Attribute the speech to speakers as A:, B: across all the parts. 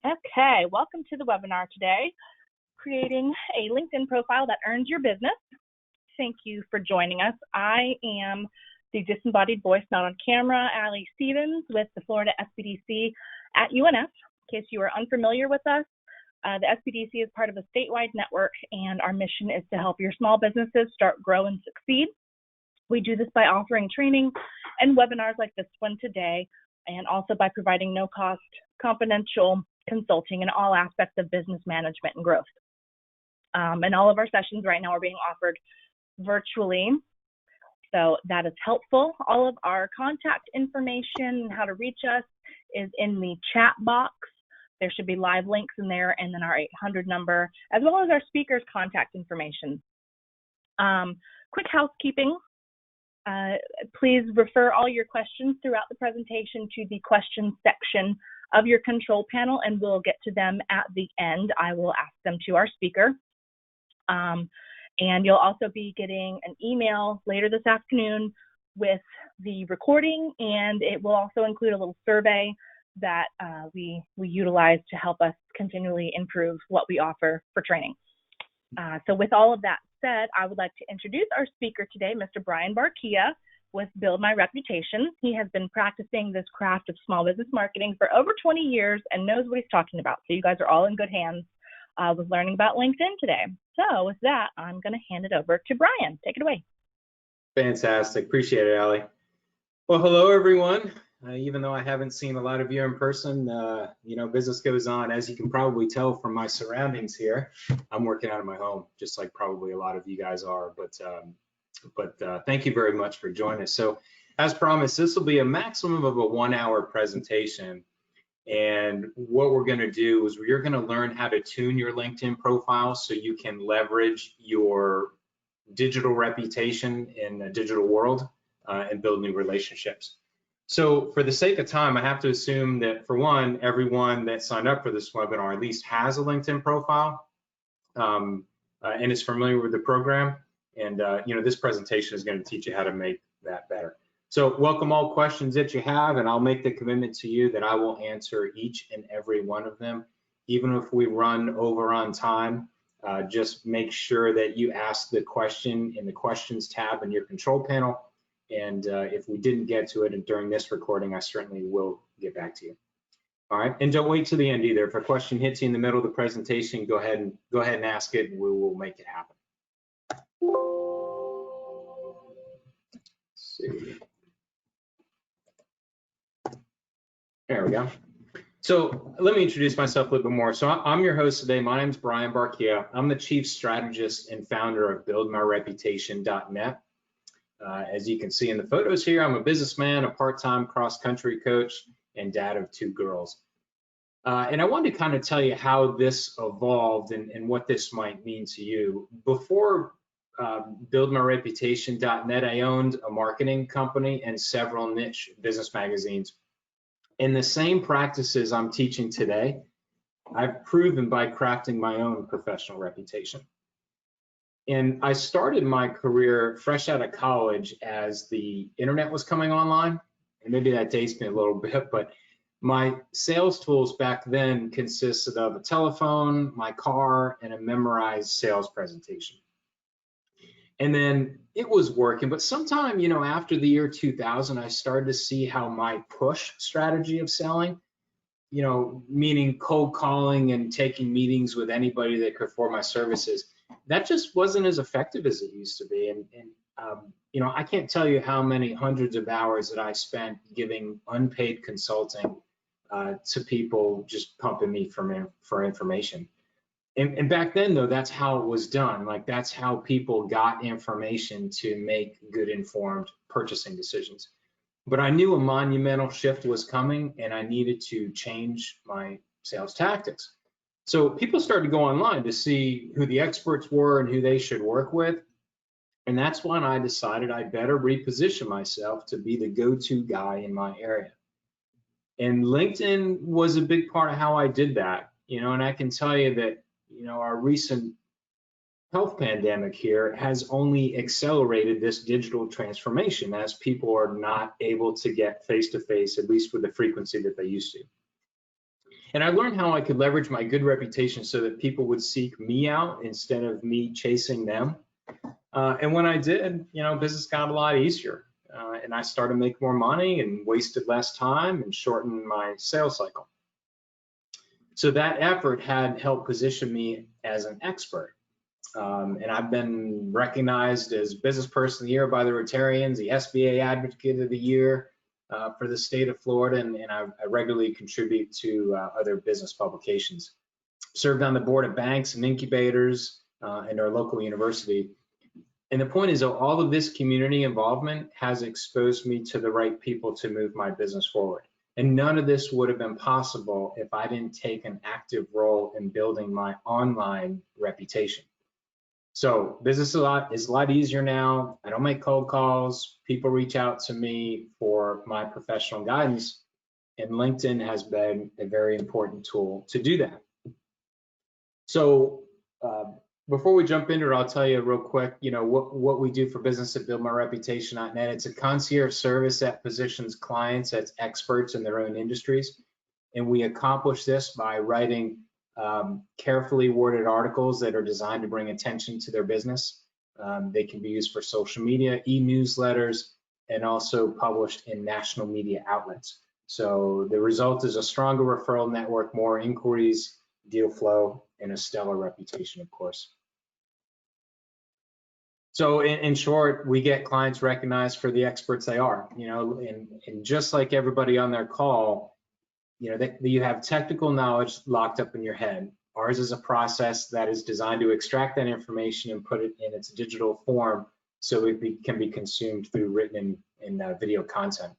A: Okay, welcome to the webinar today, creating a LinkedIn profile that earns your business. Thank you for joining us. I am the disembodied voice, not on camera, Allie Stevens with the Florida SBDC at UNF. In case you are unfamiliar with us, the SBDC is part of a statewide network, and our mission is to help your small businesses start, grow, and succeed. We do this by offering training and webinars like this one today, and also by providing no-cost, confidential consulting in all aspects of business management and growth. And all of our sessions right now are being offered virtually, so that is helpful. All of our contact information and how to reach us is in the chat box. There should be live links in there, and then our 800 number, as well as our speakers' contact information. Quick housekeeping. Please refer all your questions throughout the presentation to the questions section of your control panel, and we'll get to them at the end. I will ask them to our speaker. And you'll also be getting an email later this afternoon with the recording, and it will also include a little survey that we utilize to help us continually improve what we offer for training. So with all of that said, I would like to introduce our speaker today, Mr. Brian Barkia with Build My Reputation. He has been practicing this craft of small business marketing for over 20 years and knows what he's talking about. So you guys are all in good hands with learning about LinkedIn today. So with that, I'm going to hand it over to Brian. Take it away.
B: Fantastic. Appreciate it, Allie. Well, hello, everyone. Even though I haven't seen a lot of you in person, business goes on. As you can probably tell from my surroundings here, I'm working out of my home, just like probably a lot of you guys are. But thank you very much for joining us. So as promised, this will be a maximum of a 1-hour presentation. And what we're going to do is you're going to learn how to tune your LinkedIn profile so you can leverage your digital reputation in the digital world and build new relationships. So for the sake of time, I have to assume that, for one, everyone that signed up for this webinar at least has a LinkedIn profile and is familiar with the program. And this presentation is going to teach you how to make that better. So welcome all questions that you have, and I'll make the commitment to you that I will answer each and every one of them. Even if we run over on time, just make sure that you ask the question in the questions tab in your control panel. And if we didn't get to it during this recording, I certainly will get back to you. All right, and don't wait to the end either. If a question hits you in the middle of the presentation, go ahead and ask it, and we will make it happen. Let's see. There we go. So let me introduce myself a little bit more. So I'm your host today. My name is Brian Barkia. I'm the chief strategist and founder of BuildMyReputation.net. As you can see in the photos here, I'm a businessman, a part-time cross-country coach, and dad of 2 girls. And I wanted to kind of tell you how this evolved and what this might mean to you. Before BuildMyReputation.net, I owned a marketing company and several niche business magazines. And the same practices I'm teaching today, I've proven by crafting my own professional reputation. And I started my career fresh out of college as the internet was coming online. And maybe that dates me a little bit, but my sales tools back then consisted of a telephone, my car, and a memorized sales presentation. And then it was working, but sometime, after the year 2000, I started to see how my push strategy of selling, meaning cold calling and taking meetings with anybody that could afford my services, that just wasn't as effective as it used to be. And I can't tell you how many hundreds of hours that I spent giving unpaid consulting to people just pumping me for information. And back then, though, that's how it was done. Like, that's how people got information to make good informed purchasing decisions. But I knew a monumental shift was coming, and I needed to change my sales tactics. So people started to go online to see who the experts were and who they should work with. And that's when I decided I better reposition myself to be the go-to guy in my area. And LinkedIn was a big part of how I did that, and I can tell you that, our recent health pandemic here has only accelerated this digital transformation as people are not able to get face-to-face, at least with the frequency that they used to. And I learned how I could leverage my good reputation so that people would seek me out instead of me chasing them. And when I did, business got a lot easier. And I started to make more money and wasted less time and shortened my sales cycle. So that effort had helped position me as an expert. And I've been recognized as Business Person of the Year by the Rotarians, the SBA Advocate of the Year for the state of Florida, and I regularly contribute to other business publications. Served on the board of banks and incubators and our local university. And the point is, all of this community involvement has exposed me to the right people to move my business forward. And none of this would have been possible if I didn't take an active role in building my online reputation. So business is a lot easier now. I don't make cold calls. People reach out to me for my professional guidance, and LinkedIn has been a very important tool to do that. So before we jump into it, I'll tell you real quick, what we do for business at buildmyreputation.net. It's a concierge service that positions clients as experts in their own industries. And we accomplish this by writing carefully worded articles that are designed to bring attention to their business. They can be used for social media, e-newsletters, and also published in national media outlets. So the result is a stronger referral network, more inquiries, deal flow, and a stellar reputation, of course. So in short, we get clients recognized for the experts they are, and just like everybody on their call, you have technical knowledge locked up in your head. Ours is a process that is designed to extract that information and put it in its digital form so it can be consumed through written and video content.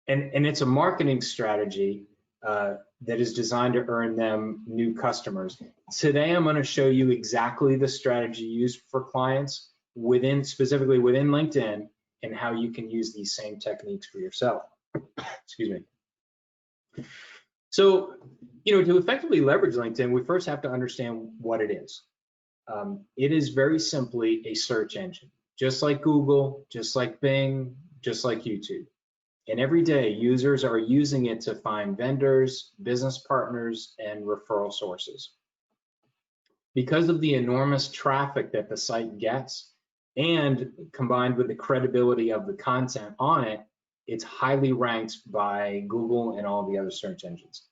B: And it's a marketing strategy that is designed to earn them new customers. Today, I'm going to show you exactly the strategy used for clients specifically within LinkedIn, and how you can use these same techniques for yourself. Excuse me. So, to effectively leverage LinkedIn, we first have to understand what it is. It is very simply a search engine, just like Google, just like Bing, just like YouTube. And every day, users are using it to find vendors, business partners, and referral sources. Because of the enormous traffic that the site gets, and combined with the credibility of the content on it, it's highly ranked by Google and all the other search engines.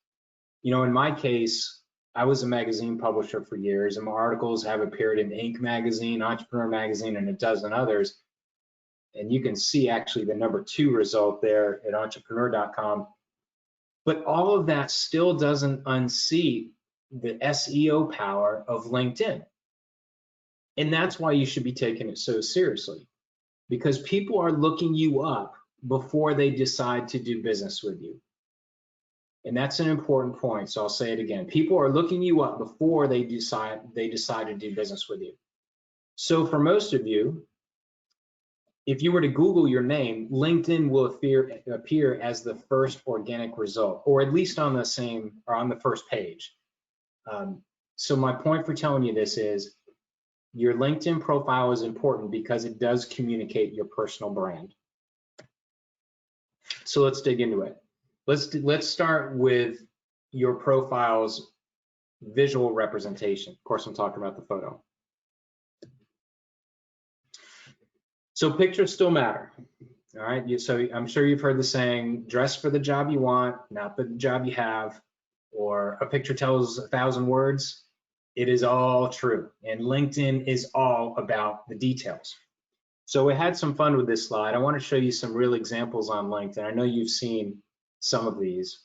B: In my case, I was a magazine publisher for years, and my articles have appeared in Inc. magazine, Entrepreneur magazine, and a dozen others. And you can see actually the #2 result there at entrepreneur.com. But all of that still doesn't unseat the SEO power of LinkedIn. And that's why you should be taking it so seriously, because people are looking you up before they decide to do business with you. And that's an important point, so I'll say it again. People are looking you up before they decide to do business with you. So for most of you, if you were to Google your name, LinkedIn will appear as the first organic result, or at least on the first page. So my point for telling you this is, your LinkedIn profile is important because it does communicate your personal brand. So let's dig into it. Let's start with your profile's visual representation. Of course, I'm talking about the photo. So pictures still matter, all right? So I'm sure you've heard the saying, dress for the job you want, not the job you have, or a picture tells 1,000 words. It is all true, and LinkedIn is all about the details. So we had some fun with this slide. I want to show you some real examples on LinkedIn. I know you've seen some of these.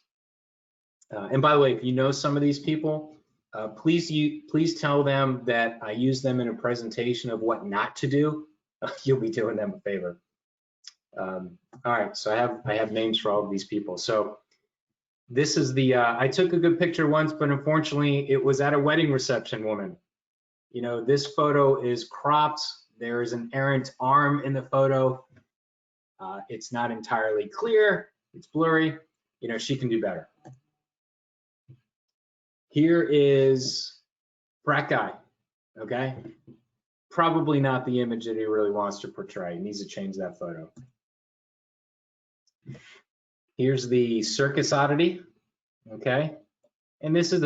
B: And by the way, if you know some of these people, please tell them that I use them in a presentation of what not to do. You'll be doing them a favor. All right, so I have names for all of these people. So this is I took a good picture once, but unfortunately it was at a wedding reception woman. This photo is cropped. There is an errant arm in the photo. It's not entirely clear. It's blurry. She can do better. Here is frat guy, okay? Probably not the image that he really wants to portray. He needs to change that photo. Here's the circus oddity, okay? And this is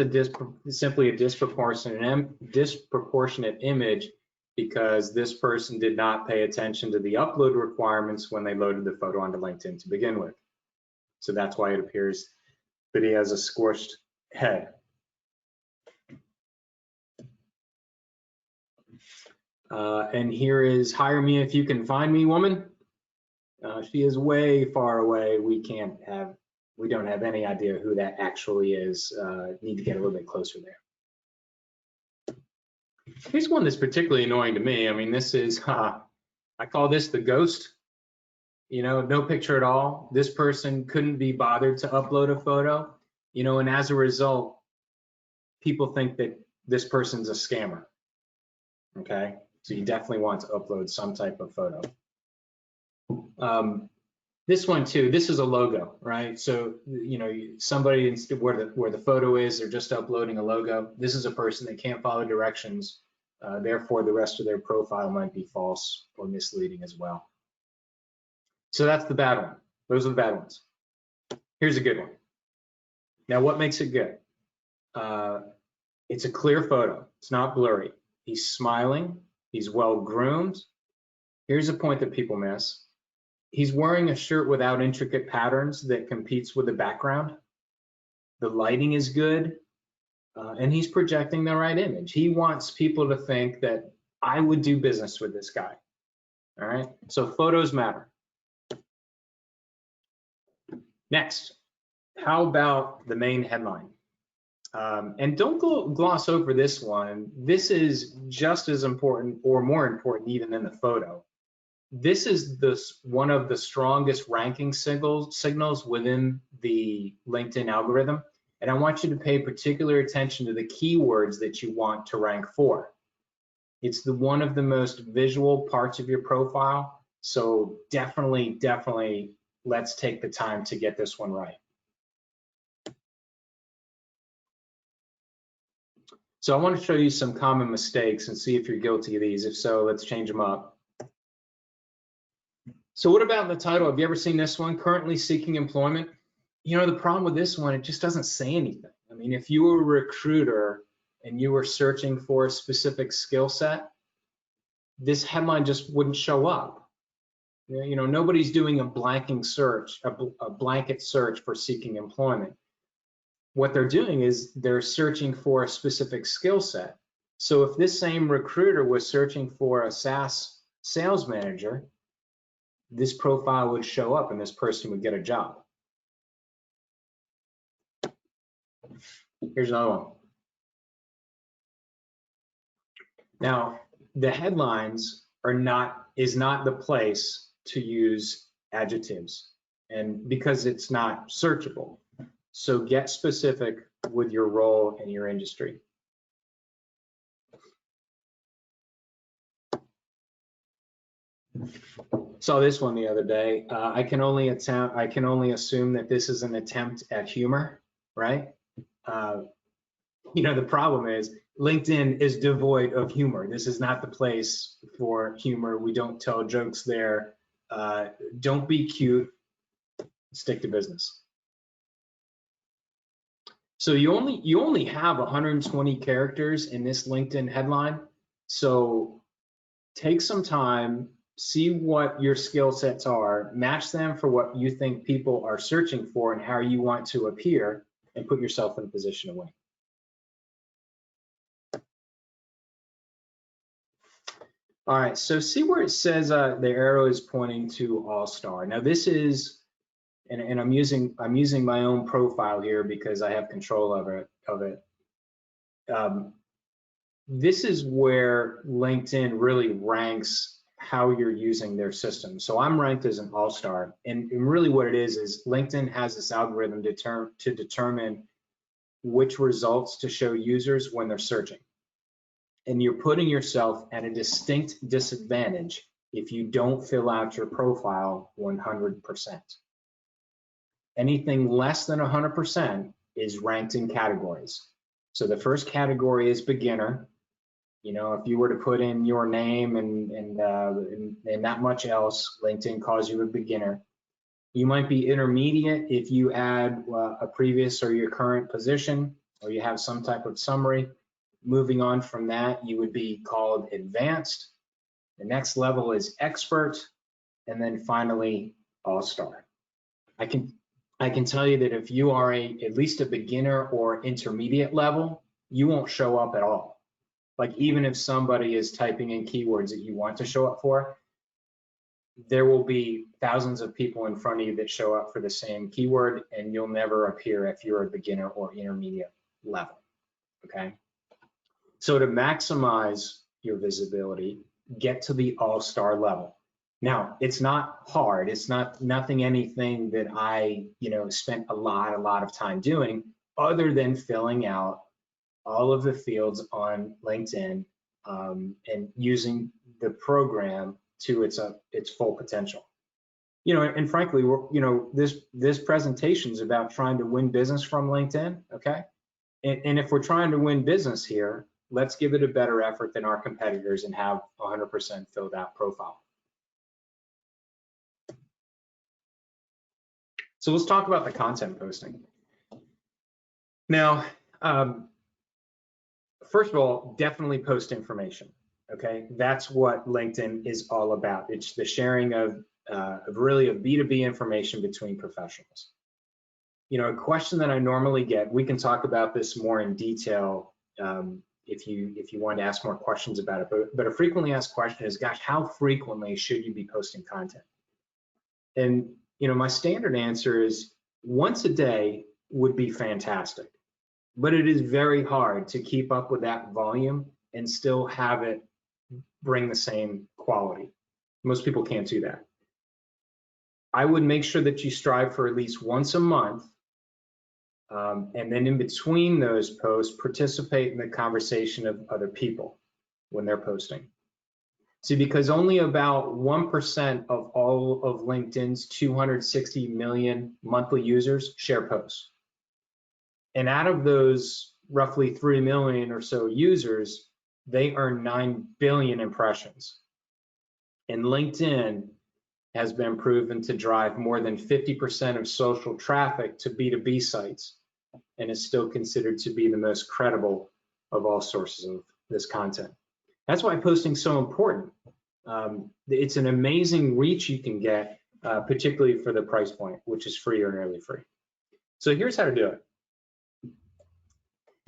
B: simply a disproportionate image because this person did not pay attention to the upload requirements when they loaded the photo onto LinkedIn to begin with. So that's why it appears that he has a squished head. And here is "Hire me if you can find me" woman. She is way far away. We don't have any idea who that actually is. Need to get a little bit closer there. Here's one that's particularly annoying to me. I mean, this is, I call this the ghost. You know, no picture at all. This person couldn't be bothered to upload a photo, you know, and as a result, people think that this person's a scammer. Okay, so you definitely want to upload some type of photo. This one too, this is a logo, right? So, you know, somebody where the photo is, they're just uploading a logo. This is a person that can't follow directions. Therefore, the rest of their profile might be false or misleading as well. So that's the bad one. Those are the bad ones. Here's a good one. Now, what makes it good? It's a clear photo. It's not blurry. He's smiling. He's well groomed. Here's a point that people miss. He's wearing a shirt without intricate patterns that competes with the background. The lighting is good, and he's projecting the right image. He wants people to think that I would do business with this guy. All right, so photos matter. Next, how about the main headline? And don't gloss over this one. This is just as important or more important even than the photo. This is one of the strongest ranking signals within the LinkedIn algorithm. And I want you to pay particular attention to the keywords that you want to rank for. It's one of the most visual parts of your profile. So definitely let's take the time to get this one right. So I want to show you some common mistakes and see if you're guilty of these. If so, let's change them up. So what about the title? Have you ever seen this one? Currently seeking employment. You know, the problem with this one, it just doesn't say anything. I mean, if you were a recruiter and you were searching for a specific skill set, this headline just wouldn't show up. You know, nobody's doing a blanket search for seeking employment. What they're doing is they're searching for a specific skill set. So if this same recruiter was searching for a SaaS sales manager, this profile would show up and this person would get a job. Here's another one. Now, the headlines is not the place to use adjectives, and because it's not searchable. So get specific with your role and your industry. Saw this one the other day. I can only assume that this is an attempt at humor, right? You know, the problem is LinkedIn is devoid of humor. This is not the place for humor. We don't tell jokes there. Don't be cute. Stick to business. So you only have 120 characters in this LinkedIn headline. So take some time, see what your skill sets are, match them for what you think people are searching for and how you want to appear, and put yourself in a position to win. All right, so see where it says the arrow is pointing to All-Star. Now this is, and I'm using my own profile here because I have control of it. This is where LinkedIn really ranks how you're using their system. So I'm ranked as an All-Star, and really what it is LinkedIn has this algorithm to determine which results to show users when they're searching. And you're putting yourself at a distinct disadvantage if you don't fill out your profile 100%. Anything less than 100% is ranked in categories. So the first category is beginner. You know, if you were to put in your name and not much else, LinkedIn calls you a beginner. You might be intermediate if you add a previous or your current position, or you have some type of summary. Moving on from that, you would be called advanced. The next level is expert, and then finally all-star. I can tell you that if you are at least a beginner or intermediate level, you won't show up at all. Like even if somebody is typing in keywords that you want to show up for, there will be thousands of people in front of you that show up for the same keyword, and you'll never appear if you're a beginner or intermediate level, okay? So to maximize your visibility, get to the all-star level. Now, it's not hard. It's anything that I, spent a lot of time doing, other than filling out all of the fields on LinkedIn and using the program to its full potential. And frankly, this presentation is about trying to win business from LinkedIn, okay? And if we're trying to win business here, let's give it a better effort than our competitors and have 100% filled out profile. So let's talk about the content posting. Now, first of all, definitely post information, okay? That's what LinkedIn is all about. It's the sharing of really of B2B information between professionals. A question that I normally get, we can talk about this more in detail if you want to ask more questions about it, but a frequently asked question is, gosh, how frequently should you be posting content? And my standard answer is once a day would be fantastic, but it is very hard to keep up with that volume and still have it bring the same quality. Most people can't do that. I would make sure that you strive for at least once a month, and then in between those posts, participate in the conversation of other people when they're posting. See, because only about 1% of all of LinkedIn's 260 million monthly users share posts. And out of those roughly 3 million or so users, they earn 9 billion impressions. And LinkedIn has been proven to drive more than 50% of social traffic to B2B sites, and is still considered to be the most credible of all sources of this content. That's why posting is so important. It's an amazing reach you can get, particularly for the price point, which is free or nearly free. So here's how to do it.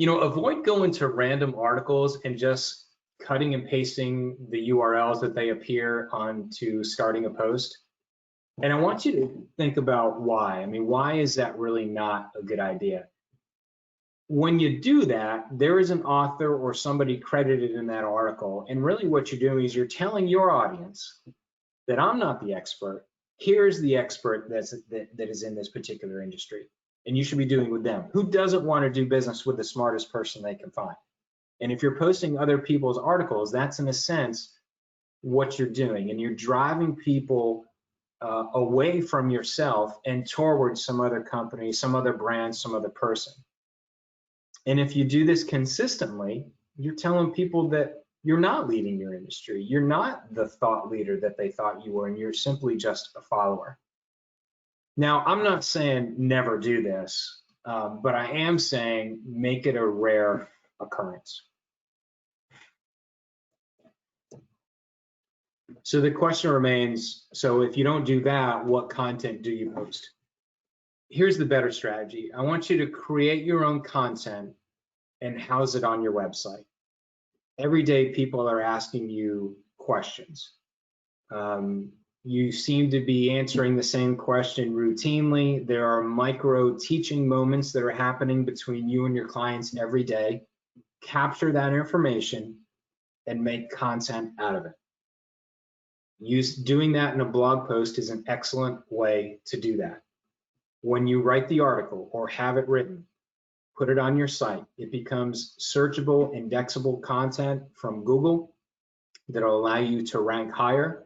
B: Avoid going to random articles and just cutting and pasting the URLs that they appear onto starting a post. And I want you to think about why. Why is that really not a good idea? When you do that, there is an author or somebody credited in that article, and really what you're doing is you're telling your audience that I'm not the expert. Here's the expert that is in this particular industry, and you should be doing with them. Who doesn't want to do business with the smartest person they can find? And if you're posting other people's articles, that's in a sense what you're doing, and you're driving people away from yourself and towards some other company, some other brand, some other person. And if you do this consistently, you're telling people that you're not leading your industry. You're not the thought leader that they thought you were, and you're simply just a follower. Now, I'm not saying never do this, but I am saying make it a rare occurrence. So the question remains, so if you don't do that, what content do you post? Here's the better strategy. I want you to create your own content and house it on your website. Every day people are asking you questions. You seem to be answering the same question routinely. There are micro teaching moments that are happening between you and your clients every day. Capture that information and make content out of it. Doing that in a blog post is an excellent way to do that. When you write the article or have it written, put it on your site. It becomes searchable, indexable content from Google that'll allow you to rank higher.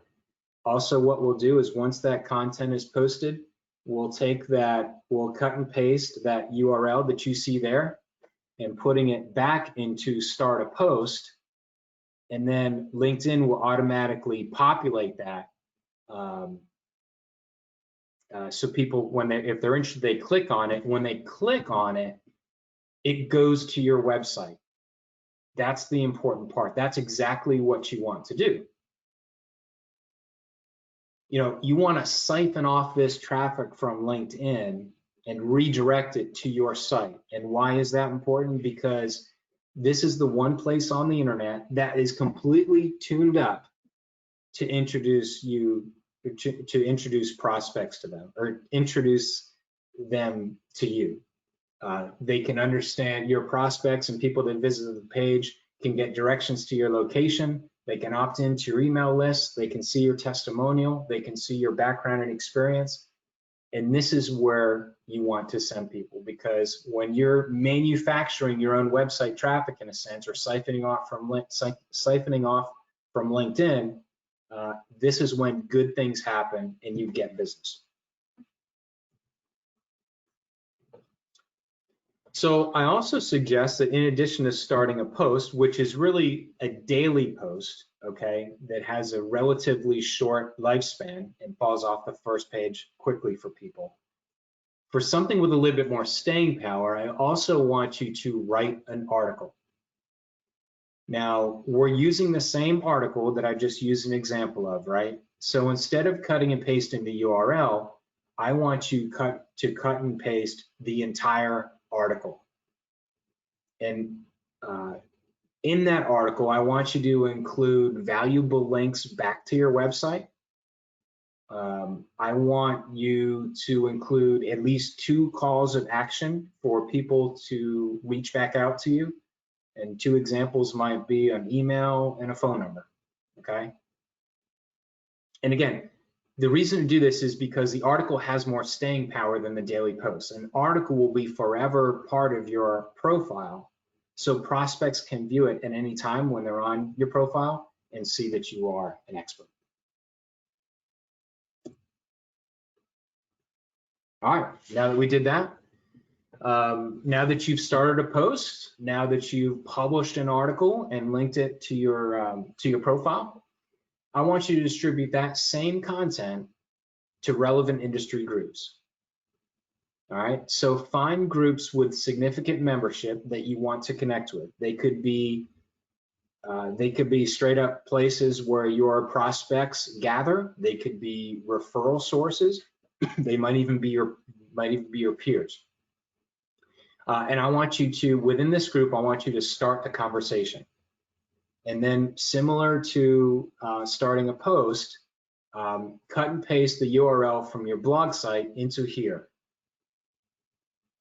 B: Also, what we'll do is once that content is posted, we'll cut and paste that URL that you see there and putting it back into start a post, and then LinkedIn will automatically populate that. So people, if they're interested, they click on it. When they click on it, it goes to your website. That's the important part. That's exactly what you want to do. You know, you want to siphon off this traffic from LinkedIn and redirect it to your site. And why is that important? Because this is the one place on the internet that is completely tuned up to introduce introduce prospects to them, or introduce them to you. They can understand your prospects, and people that visit the page can get directions to your location. They can opt into your email list. They can see your testimonial. They can see your background and experience. And this is where you want to send people, because when you're manufacturing your own website traffic, in a sense, or siphoning off from LinkedIn, this is when good things happen and you get business. So I also suggest that in addition to starting a post, which is really a daily post, okay, that has a relatively short lifespan and falls off the first page quickly for people, for something with a little bit more staying power, I also want you to write an article. Now, we're using the same article that I just used an example of, right? So instead of cutting and pasting the URL, I want you to cut and paste the entire article. And in that article, I want you to include valuable links back to your website. I want you to include at least 2 calls of action for people to reach back out to you. And 2 examples might be an email and a phone number, okay? And again, the reason to do this is because the article has more staying power than the daily post. An article will be forever part of your profile, so prospects can view it at any time when they're on your profile and see that you are an expert. All right, now that we did that, now that you've started a post, now that you've published an article and linked it to your profile, I want you to distribute that same content to relevant industry groups. All right, so find groups with significant membership that you want to connect with. They could be straight up places where your prospects gather. They could be referral sources. They might even be your peers. And I want you to, within this group, I want you to start the conversation. And then, similar to starting a post, cut and paste the URL from your blog site into here.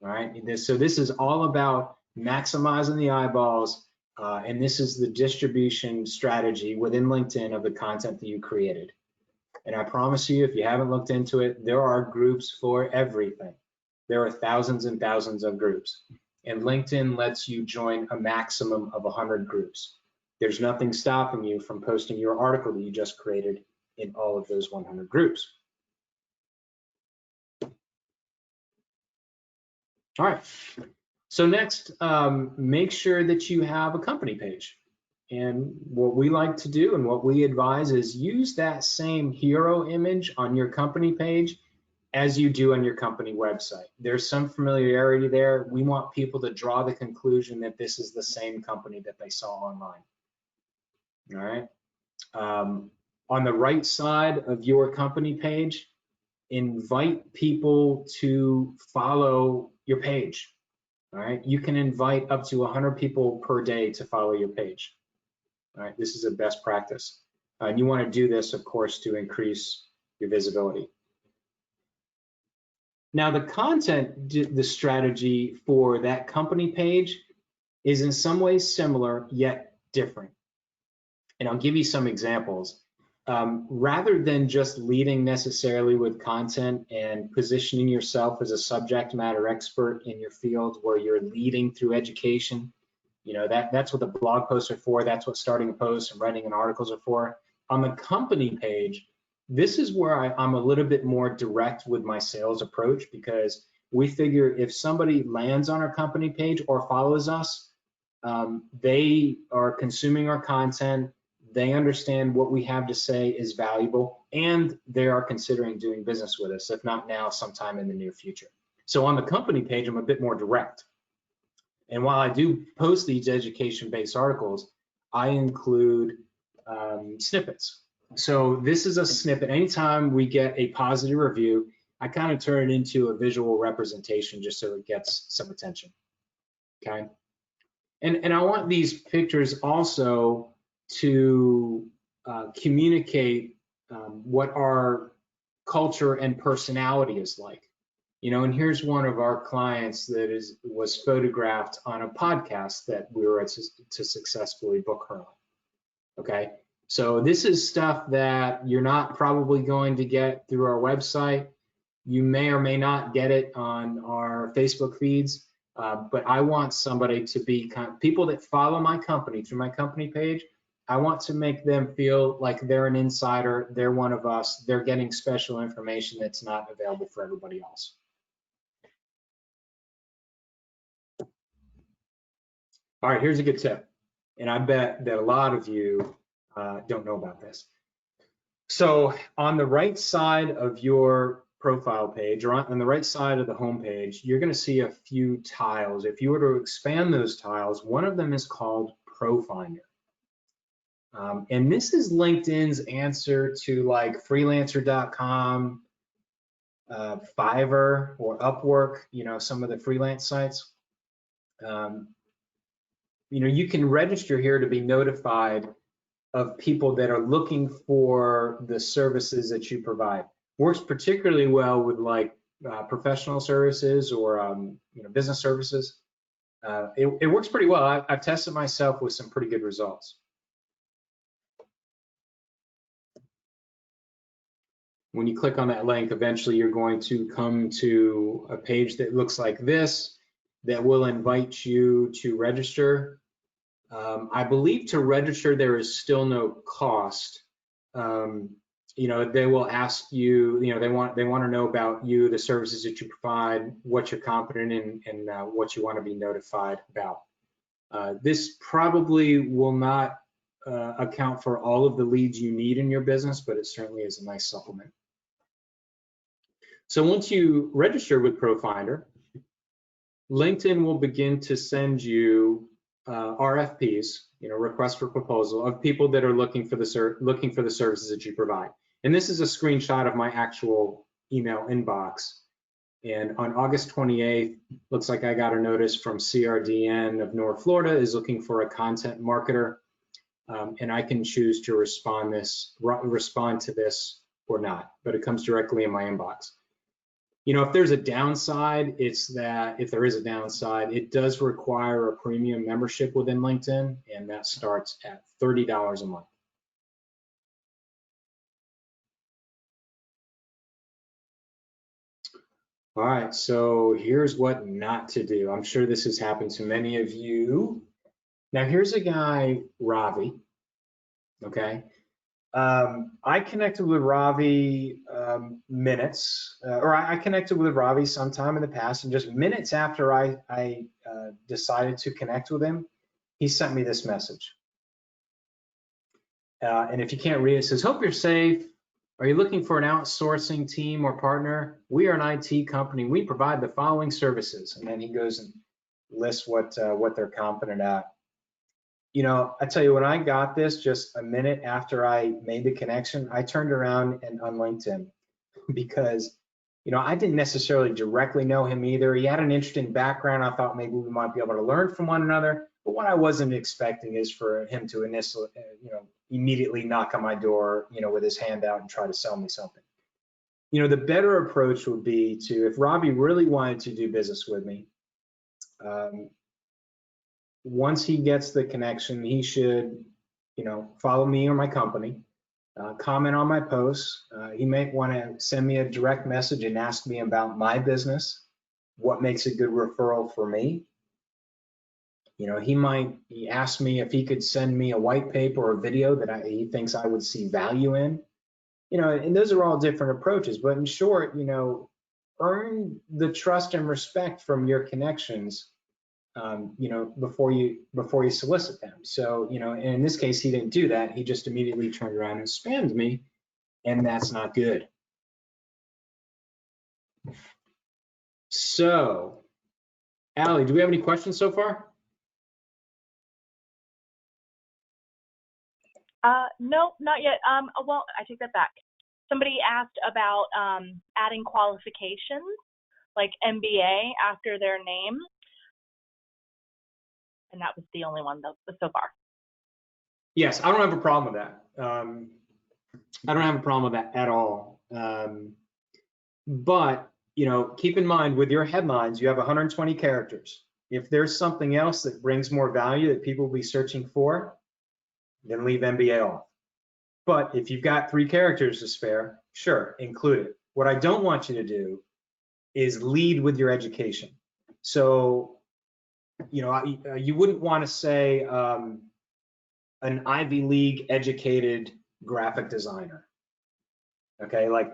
B: All right, so this is all about maximizing the eyeballs, and this is the distribution strategy within LinkedIn of the content that you created. And I promise you, if you haven't looked into it, there are groups for everything. There are thousands and thousands of groups, and LinkedIn lets you join a maximum of 100 groups. There's nothing stopping you from posting your article that you just created in all of those 100 groups. All right, so next, make sure that you have a company page. And what we like to do and what we advise is use that same hero image on your company page as you do on your company website. There's some familiarity there. We want people to draw the conclusion that this is the same company that they saw online. All right. On the right side of your company page, invite people to follow your page. All right. You can invite up to 100 people per day to follow your page. All right. This is a best practice. And you want to do this, of course, to increase your visibility. Now, the content, the strategy for that company page is in some ways similar, yet different. And I'll give you some examples. Rather than just leading necessarily with content and positioning yourself as a subject matter expert in your field where you're leading through education, you know, that's what the blog posts are for. That's what starting a post and writing an articles are for. On the company page, this is where I'm a little bit more direct with my sales approach, because we figure if somebody lands on our company page or follows us, they are consuming our content, they understand what we have to say is valuable, and they are considering doing business with us, if not now, sometime in the near future. So on the company page, I'm a bit more direct. And while I do post these education-based articles, I include snippets. So this is a snippet. Anytime we get a positive review, I kind of turn it into a visual representation just so it gets some attention, okay? And I want these pictures also to communicate what our culture and personality is like. You know, and here's one of our clients that was photographed on a podcast that we were to successfully book her on. Okay, so this is stuff that you're not probably going to get through our website. You may or may not get it on our Facebook feeds, but I want somebody to be people that follow my company through my company page. I want to make them feel like they're an insider, they're one of us, they're getting special information that's not available for everybody else. All right, here's a good tip, and I bet that a lot of you don't know about this. So on the right side of your profile page, or on the right side of the home page, you're going to see a few tiles. If you were to expand those tiles, one of them is called ProFinder. And this is LinkedIn's answer to like freelancer.com, Fiverr, or Upwork, you know, some of the freelance sites. You know, you can register here to be notified of people that are looking for the services that you provide. Works particularly well with like professional services or you know, business services. It works pretty well. I've tested myself with some pretty good results. When you click on that link, eventually you're going to come to a page that looks like this that will invite you to register. I believe to register there is still no cost. You know, they will ask you, you know, they want to know about you, the services that you provide, what you're competent in, and what you want to be notified about. This probably will not account for all of the leads you need in your business, but it certainly is a nice supplement. So once you register with ProFinder, LinkedIn will begin to send you RFPs, you know, requests for proposal, of people that are looking for the services that you provide. And this is a screenshot of my actual email inbox. And on August 28th, looks like I got a notice from CRDN of North Florida is looking for a content marketer, and I can choose to respond to this or not, but it comes directly in my inbox. You know, if there's a downside, it's that if there is a downside, it does require a premium membership within LinkedIn, and that starts at $30 a month. All right, so here's what not to do. I'm sure this has happened to many of you. Now, here's a guy, Ravi, okay? I connected with Ravi I connected with Ravi sometime in the past, and just minutes after I decided to connect with him, he sent me this message. And if you can't read it, it says, "Hope you're safe. Are you looking for an outsourcing team or partner? We are an IT company. We provide the following services." And then he goes and lists what they're competent at. You know, I tell you, when I got this just a minute after I made the connection, I turned around and unlinked him because, you know, I didn't necessarily directly know him either. He had an interesting background. I thought maybe we might be able to learn from one another. But what I wasn't expecting is for him to initially, you know, immediately knock on my door, you know, with his hand out and try to sell me something. You know, the better approach would be to, if Robbie really wanted to do business with me, once he gets the connection, he should, you know, follow me or my company, comment on my posts. He may want to send me a direct message and ask me about my business, what makes a good referral for me. You know, he asked me if he could send me a white paper or a video that he thinks I would see value in. You know, and those are all different approaches. But in short, you know, earn the trust and respect from your connections. You know, before you solicit them. So, you know, and in this case, he didn't do that. He just immediately turned around and spammed me, and that's not good. So, Allie, do we have any questions so far?
A: No, not yet. Well, I take that back. Somebody asked about adding qualifications, like MBA after their name. And that was the only one though, so far.
B: Yes, I don't have a problem with that. I don't have a problem with that at all. But, you know, keep in mind with your headlines, you have 120 characters. If there's something else that brings more value that people will be searching for, then leave MBA off. But if you've got 3 characters to spare, sure, include it. What I don't want you to do is lead with your education. So, you know, you wouldn't want to say an Ivy League educated graphic designer. Okay, like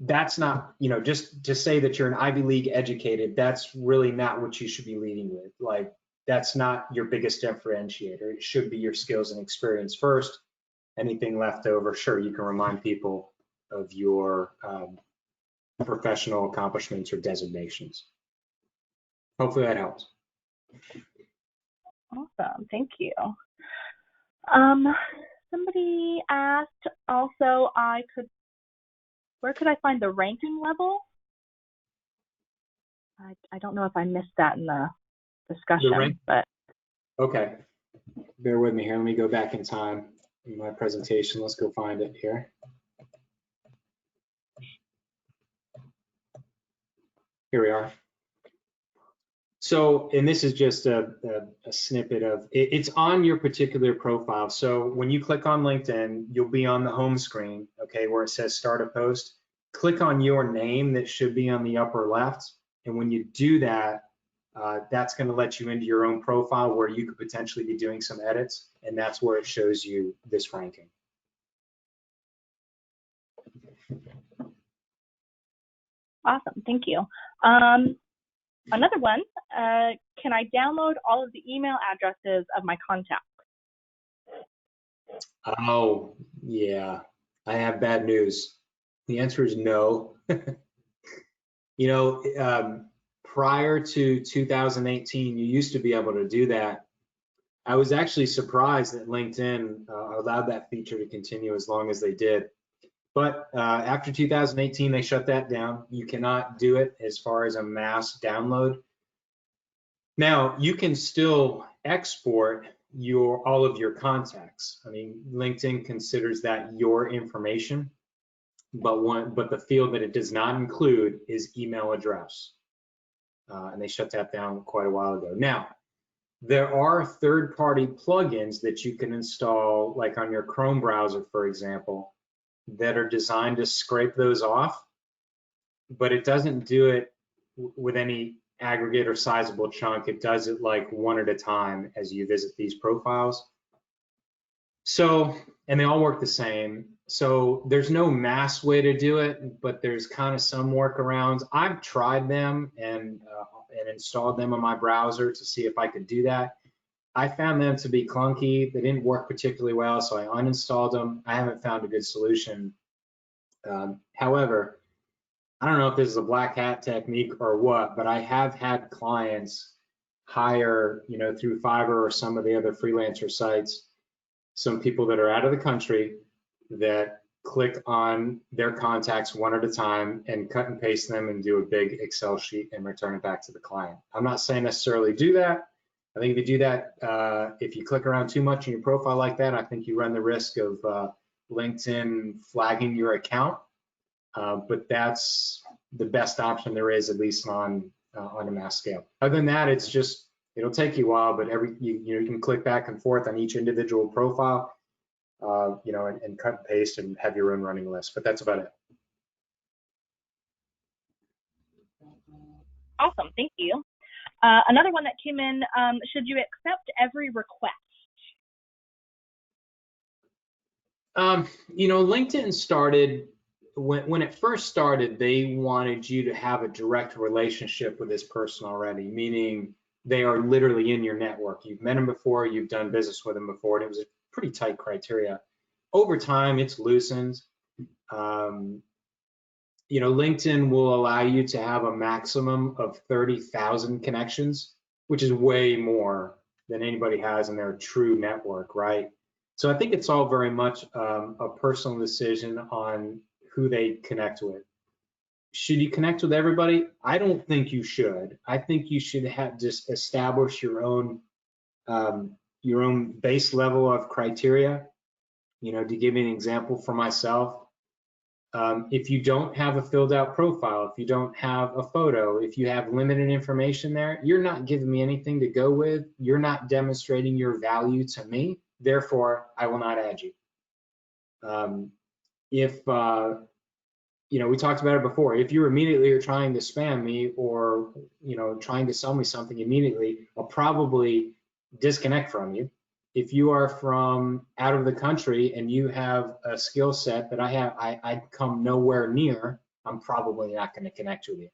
B: that's not, you know, just to say that you're an Ivy League educated, that's really not what you should be leading with. Like, that's not your biggest differentiator. It should be your skills and experience first. Anything left over, sure, you can remind people of your professional accomplishments or designations. Hopefully that helps.
A: Awesome, thank you. Somebody asked also, where could I find the ranking level? I don't know if I missed that in the discussion, but.
B: Okay, bear with me here. Let me go back in time in my presentation. Let's go find it here. Here we are. So, and this is just a snippet of, it's on your particular profile. So when you click on LinkedIn, you'll be on the home screen, okay, where it says start a post. Click on your name that should be on the upper left. And when you do that, that's going to let you into your own profile where you could potentially be doing some edits. And that's where it shows you this ranking.
A: Awesome, thank you. Another one, can I download all of the email addresses of my contacts?
B: Oh, yeah, I have bad news. The answer is no. You know, prior to 2018, you used to be able to do that. I was actually surprised that LinkedIn allowed that feature to continue as long as they did. But after 2018, they shut that down. You cannot do it as far as a mass download. Now, you can still export all of your contacts. I mean, LinkedIn considers that your information, but the field that it does not include is email address. And they shut that down quite a while ago. Now, there are third-party plugins that you can install, like on your Chrome browser, for example, that are designed to scrape those off, but it doesn't do it with any aggregate or sizable chunk. It does it like one at a time as you visit these profiles. So, and they all work the same. So there's no mass way to do it, but there's kind of some workarounds. I've tried them and installed them on my browser to see if I could do that. I found them to be clunky. They didn't work particularly well, so I uninstalled them. I haven't found a good solution. However, I don't know if this is a black hat technique or what, but I have had clients hire, you know, through Fiverr or some of the other freelancer sites, some people that are out of the country that click on their contacts one at a time and cut and paste them and do a big Excel sheet and return it back to the client. I'm not saying necessarily do that. I think if you do that, if you click around too much in your profile like that, I think you run the risk of LinkedIn flagging your account. But that's the best option there is, at least on a mass scale. Other than that, it's just, it'll take you a while, but you can click back and forth on each individual profile, you know, and cut and paste and have your own running list. But that's about it.
A: Awesome, thank you. Another one that came in, should you accept every request?
B: You know, LinkedIn started, when it first started, they wanted you to have a direct relationship with this person already, meaning they are literally in your network. You've met them before, you've done business with them before, and it was a pretty tight criteria. Over time, it's loosened. You know, LinkedIn will allow you to have a maximum of 30,000 connections. which is way more than anybody has in their true network, right? So I think it's all very much a personal decision on who they connect with. Should you connect with everybody? I don't think you should. I think you should have just establish your own base level of criteria. You know, to give you an example for myself, if you don't have a filled out profile, if you don't have a photo, if you have limited information there, you're not giving me anything to go with. You're not demonstrating your value to me. Therefore, I will not add you. You know, we talked about it before. If you immediately are trying to spam me or, you know, trying to sell me something immediately, I'll probably disconnect from you. If you are from out of the country and you have a skill set that I come nowhere near, I'm probably not going to connect with you.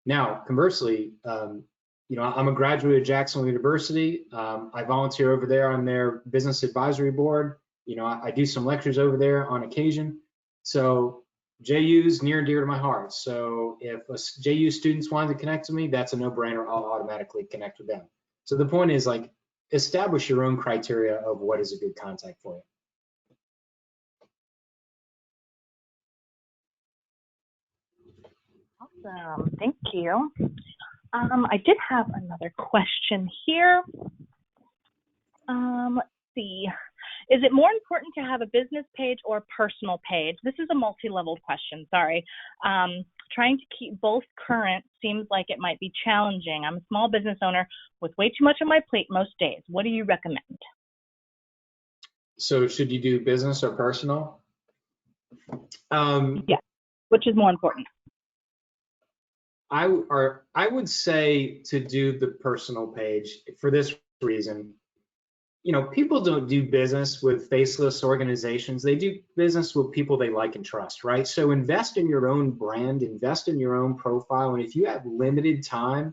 B: Now, conversely, you know, I'm a graduate of Jacksonville University. I volunteer over there on their business advisory board. You know, I do some lectures over there on occasion. So JU's near and dear to my heart. So if JU students want to connect to me, that's a no-brainer. I'll automatically connect with them. So the point is, like, establish your own criteria of what is a good contact for you.
A: Awesome, thank you. I did have another question here. Let's see. Is it more important to have a business page or a personal page? This is a multi-leveled question, sorry. Trying to keep both current seems like it might be challenging. I'm a small business owner with way too much on my plate most days. What do you recommend?
B: So should you do business or personal?
A: Yeah, which is more important?
B: I would say to do the personal page for this reason. You know, people don't do business with faceless organizations. They do business with people they like and trust, right? So invest in your own brand, invest in your own profile. And if you have limited time,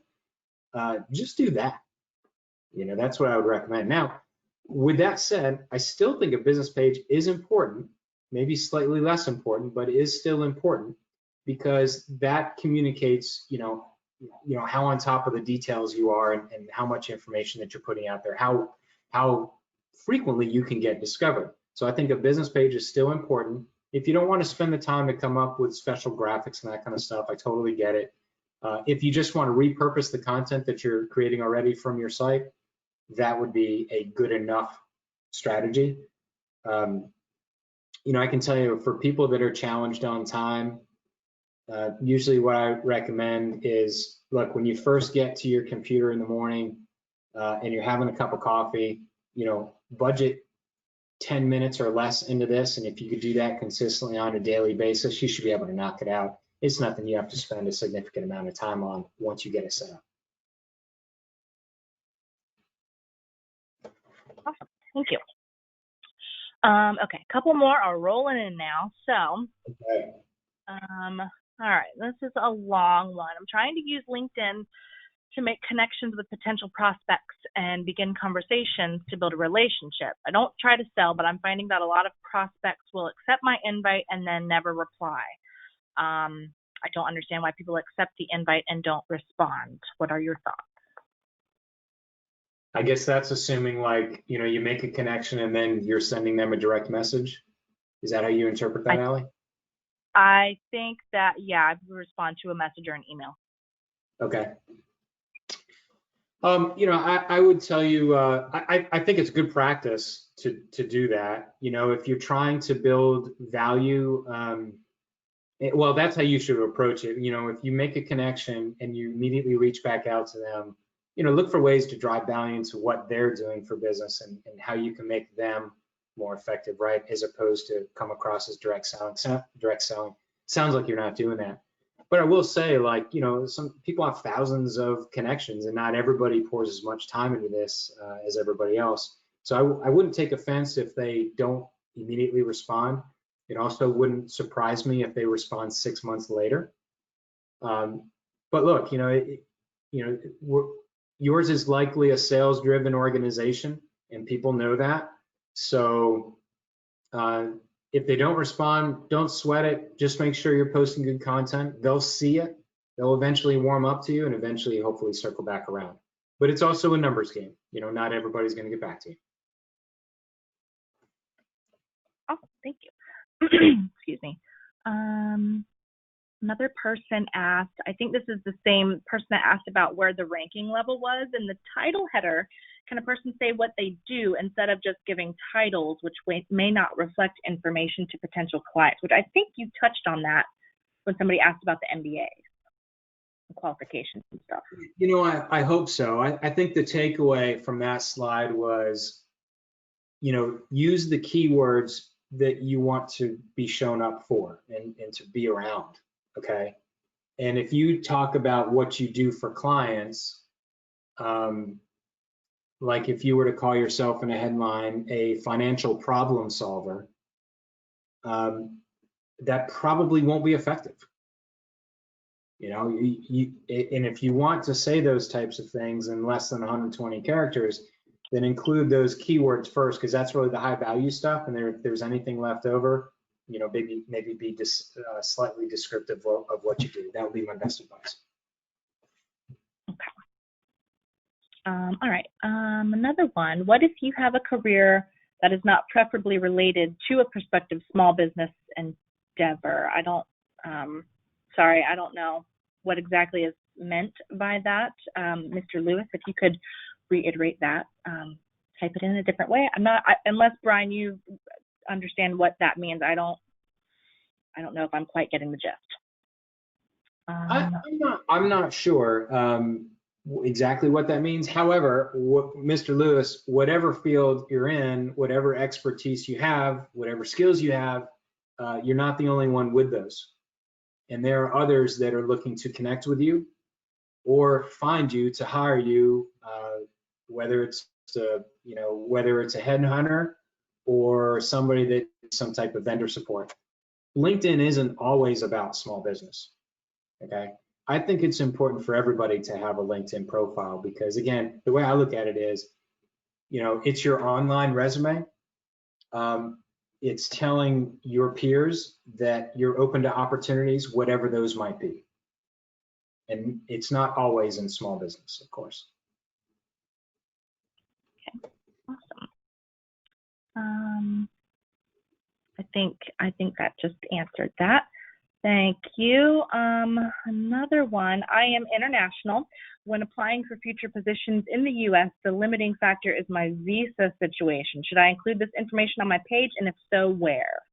B: just do that. You know, that's what I would recommend. Now, with that said, I still think a business page is important, maybe slightly less important, but it is still important because that communicates, you know, how on top of the details you are and how much information that you're putting out there, how frequently you can get discovered. So I think a business page is still important. If you don't want to spend the time to come up with special graphics and that kind of stuff, I totally get it. If you just want to repurpose the content that you're creating already from your site, that would be a good enough strategy. You know, I can tell you for people that are challenged on time, usually what I recommend is, look, when you first get to your computer in the morning, and you're having a cup of coffee, you know, budget 10 minutes or less into this. And if you could do that consistently on a daily basis, you should be able to knock it out. It's nothing you have to spend a significant amount of time on once you get it set up.
A: Awesome, thank you. Okay, a couple more are rolling in now. So,
B: okay.
A: All right, this is a long one. I'm trying to use LinkedIn to make connections with potential prospects and begin conversations to build a relationship. I don't try to sell, but I'm finding that a lot of prospects will accept my invite and then never reply. I don't understand why people accept the invite and don't respond. What are your thoughts?
B: I guess that's assuming, like, you know, you make a connection and then you're sending them a direct message. Is that how you interpret that, Allie?
A: I think that, yeah, I would respond to a message or an email.
B: Okay. You know, I would tell you, I think it's good practice to do that. You know, if you're trying to build value, well, that's how you should approach it. You know, if you make a connection and you immediately reach back out to them, you know, look for ways to drive value into what they're doing for business and how you can make them more effective, right? As opposed to come across as direct selling. Sounds like you're not doing that. But I will say, like, you know, some people have thousands of connections and not everybody pours as much time into this as everybody else. So I wouldn't take offense if they don't immediately respond. It also wouldn't surprise me if they respond 6 months later. But look, you know, yours is likely a sales-driven organization, and people know that. So if they don't respond, don't sweat it. Just make sure you're posting good content. They'll see it. They'll eventually warm up to you and eventually hopefully circle back around. But it's also a numbers game. Not everybody's going to get back to you.
A: Awesome, thank you. Excuse me. Another person asked, I think this is the same person that asked about where the ranking level was. In the title header, can a person say what they do instead of just giving titles, which may not reflect information to potential clients? Which I think you touched on that when somebody asked about the MBA, the qualifications and stuff.
B: I hope so. I think the takeaway from that slide was, use the keywords that you want to be shown up for and to be around, okay? And if you talk about what you do for clients, like if you were to call yourself in a headline a financial problem solver, that probably won't be effective. And if you want to say those types of things in less than 120 characters, then include those keywords first, because that's really the high value stuff. And if there's anything left over, maybe be slightly descriptive of what you do. That would be my best advice.
A: Okay. All right. Another one. What if you have a career that is not preferably related to a prospective small business endeavor? I don't know what exactly is meant by that. Mr. Lewis, if you could reiterate that, type it in a different way. Unless Brian, you understand what that means. I don't know if I'm quite getting the gist.
B: I'm not sure exactly what that means. However, Mr. Lewis, whatever field you're in, whatever expertise you have, whatever skills you have, you're not the only one with those. And there are others that are looking to connect with you or find you to hire you, whether it's a headhunter or somebody that some type of vendor support. LinkedIn isn't always about small business. Okay. I think it's important for everybody to have a LinkedIn profile because, again, the way I look at it is, it's your online resume. It's telling your peers that you're open to opportunities, whatever those might be. And it's not always in small business, of course.
A: Okay, awesome. I think that just answered that. Thank you. Another one, I am international. When applying for future positions in the U.S., the limiting factor is my visa situation. Should I include this information on my page, and if so, where?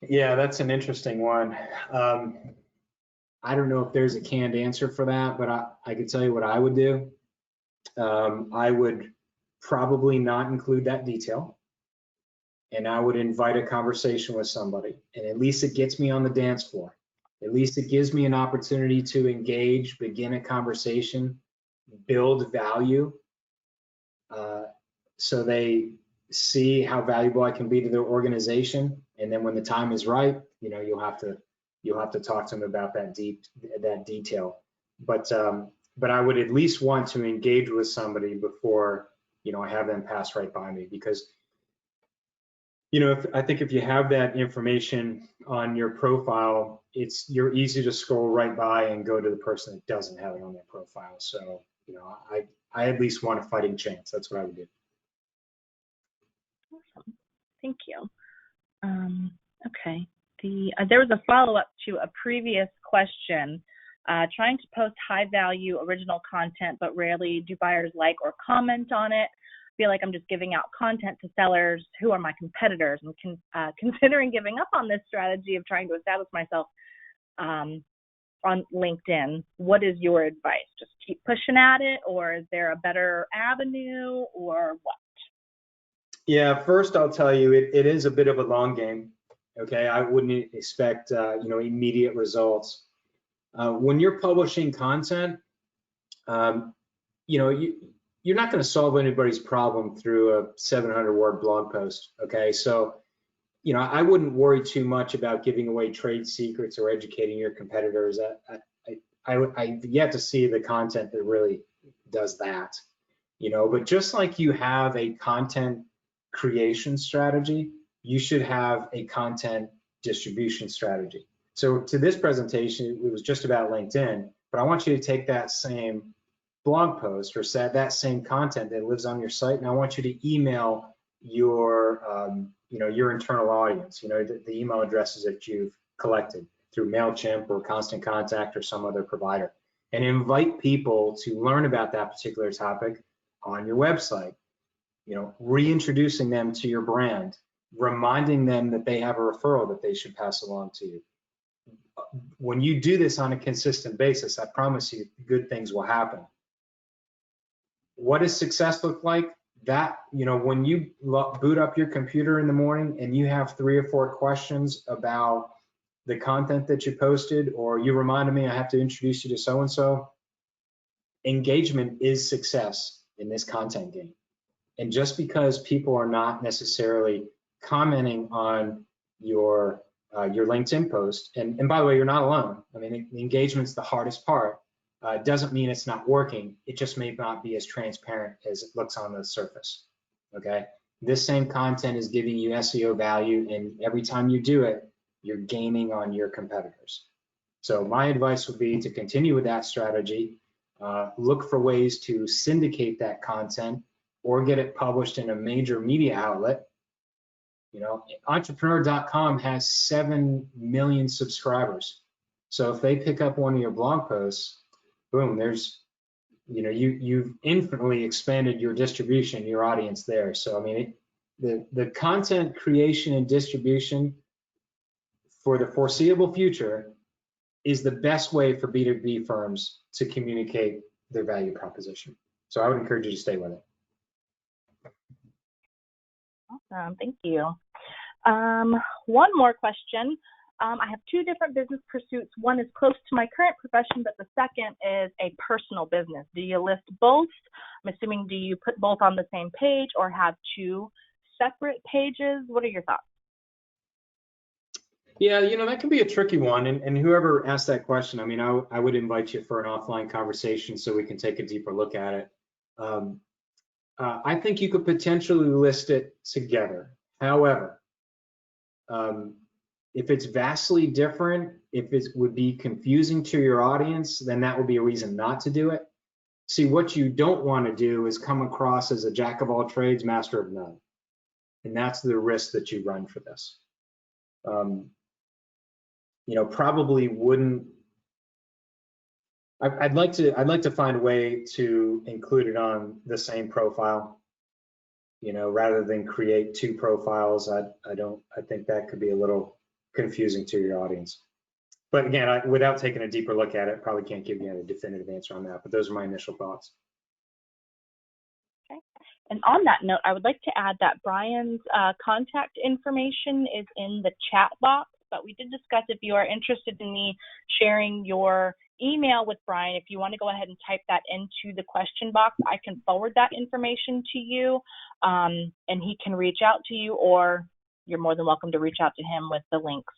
B: Yeah, that's an interesting one. I don't know if there's a canned answer for that, but I can tell you what I would do. I would probably not include that detail. And I would invite a conversation with somebody. And at least it gets me on the dance floor. At least it gives me an opportunity to engage, begin a conversation, build value. So they see how valuable I can be to their organization. And then when the time is right, you'll have to talk to them about that detail. But I would at least want to engage with somebody before, I have them pass right by me, because I think if you have that information on your profile, you're easy to scroll right by and go to the person that doesn't have it on their profile. So, I at least want a fighting chance. That's what I would do.
A: Awesome. Thank you. Okay. There was a follow-up to a previous question. Trying to post high-value original content, but rarely do buyers like or comment on it. Feel like I'm just giving out content to sellers who are my competitors, and considering giving up on this strategy of trying to establish myself on LinkedIn. What is your advice? Just keep pushing at it, or is there a better avenue, or what?
B: Yeah, first I'll tell you, it is a bit of a long game. Okay, I wouldn't expect immediate results. When you're publishing content, you're not going to solve anybody's problem through a 700-word blog post. Okay, so I wouldn't worry too much about giving away trade secrets or educating your competitors. I've yet to see the content that really does that. But just like you have a content creation strategy, you should have a content distribution strategy. So to this presentation, it was just about LinkedIn, but I want you to take that same blog post or that same content that lives on your site, and I want you to email your, your internal audience, the email addresses that you've collected through MailChimp or Constant Contact or some other provider, and invite people to learn about that particular topic on your website, reintroducing them to your brand, reminding them that they have a referral that they should pass along to you. When you do this on a consistent basis, I promise you good things will happen. What does success look like? That, when you boot up your computer in the morning and you have 3 or 4 questions about the content that you posted, or you reminded me I have to introduce you to so-and-so, engagement is success in this content game. And just because people are not necessarily commenting on your LinkedIn post, and by the way, you're not alone. I mean, engagement's the hardest part. Doesn't mean it's not working. It just may not be as transparent as it looks on the surface. Okay. This same content is giving you SEO value, and every time you do it, you're gaining on your competitors. So my advice would be to continue with that strategy. Look for ways to syndicate that content or get it published in a major media outlet. Entrepreneur.com has 7 million subscribers. So if they pick up one of your blog posts, boom, there's, you've infinitely expanded your distribution, your audience there. So, I mean, the content creation and distribution for the foreseeable future is the best way for B2B firms to communicate their value proposition. So I would encourage you to stay with it.
A: Awesome, thank you. One more question. I have 2 different business pursuits. One is close to my current profession, but the second is a personal business. Do you list both? I'm assuming, do you put both on the same page or have 2 separate pages? What are your thoughts?
B: Yeah, that can be a tricky one. And whoever asked that question, I mean, I would invite you for an offline conversation so we can take a deeper look at it. I think you could potentially list it together. However, if it's vastly different, if it would be confusing to your audience, then that would be a reason not to do it. See, what you don't want to do is come across as a jack of all trades, master of none. And that's the risk that you run for this. Probably wouldn't. I'd like to find a way to include it on the same profile, rather than create 2 profiles. I think that could be a little confusing to your audience. But again, without taking a deeper look at it, probably can't give you a definitive answer on that, but those are my initial thoughts.
A: Okay. And on that note, I would like to add that Brian's contact information is in the chat box, but we did discuss if you are interested in me sharing your email with Brian, if you want to go ahead and type that into the question box, I can forward that information to you, and he can reach out to you, or you're more than welcome to reach out to him with the links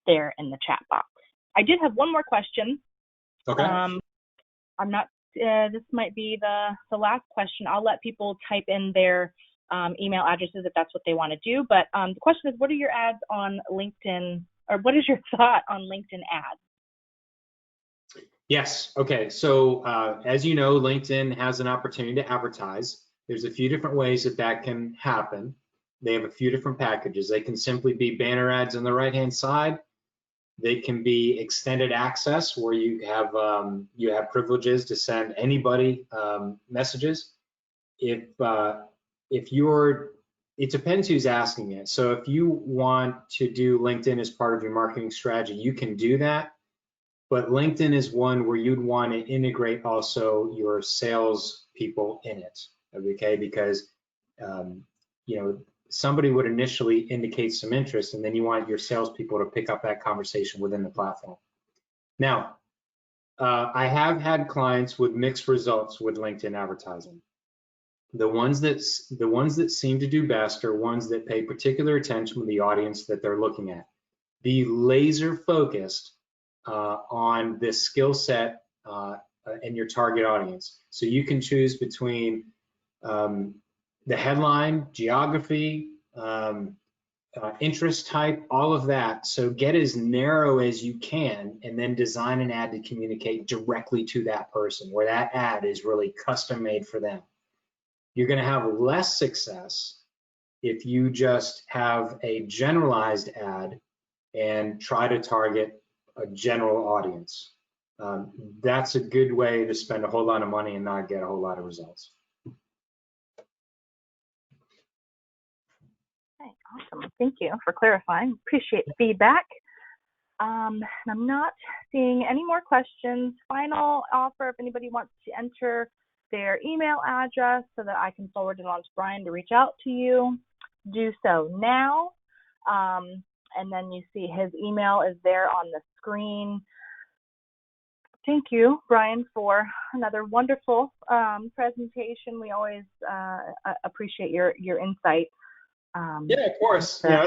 A: there in the chat box. I did have one more question.
B: Okay.
A: I'm not, this might be the last question. I'll let people type in their email addresses if that's what they want to do. But the question is, what are your ads on LinkedIn, or what is your thought on LinkedIn ads?
B: Yes. Okay. So as you know, LinkedIn has an opportunity to advertise. There's a few different ways that can happen. They have a few different packages. They can simply be banner ads on the right-hand side. They can be extended access, where you have privileges to send anybody messages. It depends who's asking it. So if you want to do LinkedIn as part of your marketing strategy, you can do that. But LinkedIn is one where you'd want to integrate also your sales people in it, okay? Because somebody would initially indicate some interest, and then you want your salespeople to pick up that conversation within the platform. Now, I have had clients with mixed results with LinkedIn advertising. The ones that seem to do best are ones that pay particular attention to the audience that they're looking at. Be laser focused on this skill set and your target audience. So you can choose between the headline, geography, interest type, all of that. So get as narrow as you can and then design an ad to communicate directly to that person where that ad is really custom made for them. You're going to have less success if you just have a generalized ad and try to target a general audience. That's a good way to spend a whole lot of money and not get a whole lot of results.
A: Okay, awesome. Thank you for clarifying. Appreciate the feedback. And I'm not seeing any more questions. Final offer, if anybody wants to enter their email address so that I can forward it on to Brian to reach out to you, do so now. And then you see his email is there on the screen. Thank you, Brian, for another wonderful presentation. We always appreciate your insight.
B: Yeah, of course. Yeah,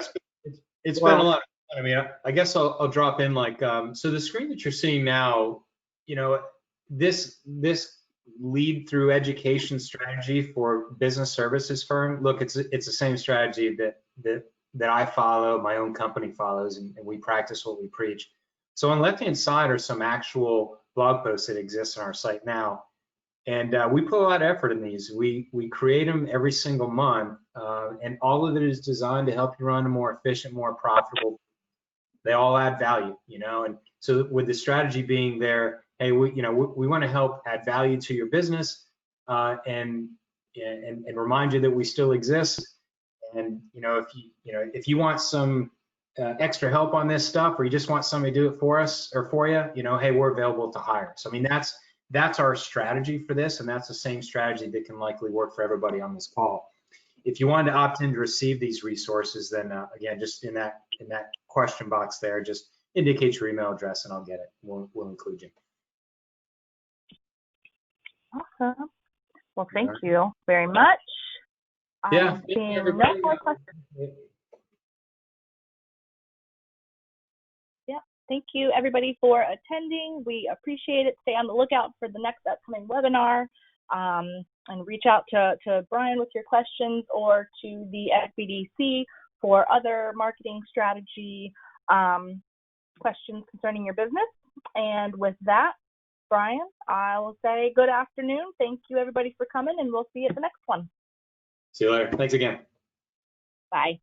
B: it's been a lot. I mean, I guess I'll drop in like, so the screen that you're seeing now, you know, this lead through education strategy for business services firm. Look, it's the same strategy that I follow, my own company follows, and we practice what we preach. So on the left-hand side are some actual blog posts that exist on our site now. And we put a lot of effort in these. We create them every single month, and all of it is designed to help you run a more efficient, more profitable. They all add value, you know. And so with the strategy being there, hey, we want to help add value to your business, and remind you that we still exist. And if you want some extra help on this stuff, or you just want somebody to do it for us or for you, hey, we're available to hire. So I mean, that's our strategy for this, and that's the same strategy that can likely work for everybody on this call. If you wanted to opt in to receive these resources, then again, just in that question box there, just indicate your email address and I'll get it. We'll include you.
A: Awesome. Well, thank you very much.
B: Yeah.
A: I'm seeing no more questions. Yeah. Thank you, everybody, for attending. We appreciate it. Stay on the lookout for the next upcoming webinar, and reach out to Brian with your questions, or to the SBDC for other marketing strategy questions concerning your business. And with that, Brian, I will say good afternoon. Thank you, everybody, for coming, and we'll see you at the next one.
B: See you later. Thanks again.
A: Bye.